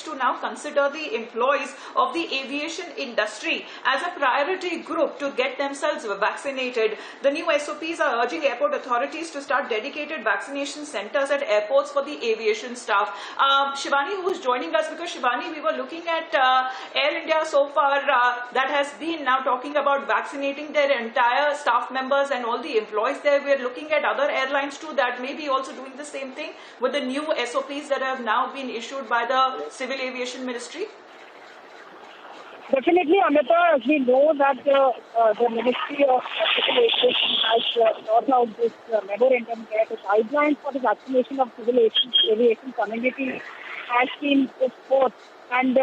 to now consider the employees of the aviation industry as a priority group to get themselves vaccinated. The new SOPs are urging airport authorities to start dedicated vaccination centers at airports for the aviation staff. Shivani, who is joining us, because Shivani, we were looking at Air India so far, that has been now talking about vaccinating their entire staff members and all the employees there. We are looking at other airlines too that may be also doing the same thing with the new SOPs that have now been issued by the Civil Aviation Ministry. Definitely, Amita, as we know that the Ministry of Civil Aviation has brought out this memorandum where the guidelines for the vaccination of civil aviation community has been put forth. And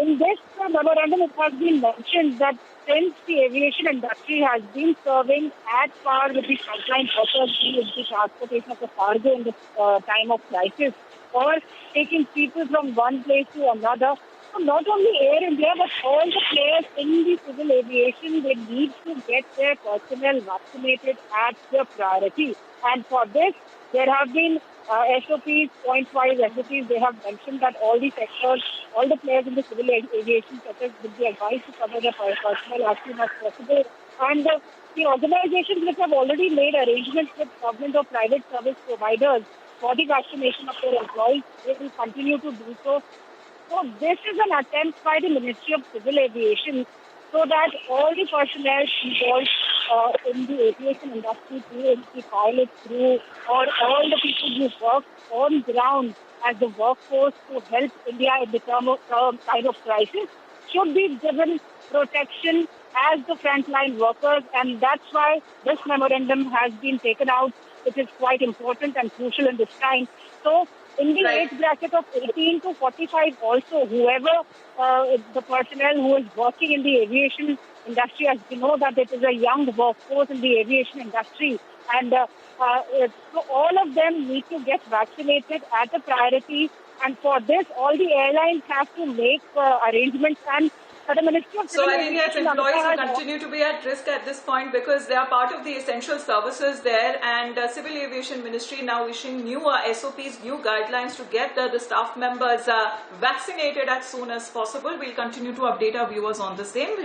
in this memorandum, it has been mentioned that since the aviation industry has been serving at par with the frontline workers in the transportation of the cargo in the time of crisis, or taking people from one place to another, so not only Air India, but all the players in the civil aviation, they need to get their personnel vaccinated at the priority. And for this, there have been SOPs, point-wise SOPs. They have mentioned that all the sectors, all the players in the civil aviation sector will be advised to cover their personnel as soon as possible. And the organizations which have already made arrangements with government or private service providers for the vaccination of their employees, they will continue to do so. So this is an attempt by the Ministry of Civil Aviation so that all the personnel involved in the aviation industry, the pilots, crew, or all the people who work on ground as the workforce to help India in the time of crisis, should be given protection as the frontline workers. And that's why this memorandum has been taken out. It is quite important and crucial in this time. So in the age bracket of 18 to 45 also, whoever the personnel who is working in the aviation industry, as we know that it is a young workforce in the aviation industry, and so all of them need to get vaccinated at a priority. And for this, all the airlines have to make arrangements. And the Ministry of Civil So I think yes, employees will Aviation continue to be at risk at this point because they are part of the essential services there, and Civil Aviation Ministry now issuing new SOPs, new guidelines to get the staff members vaccinated as soon as possible. We'll continue to update our viewers on the same.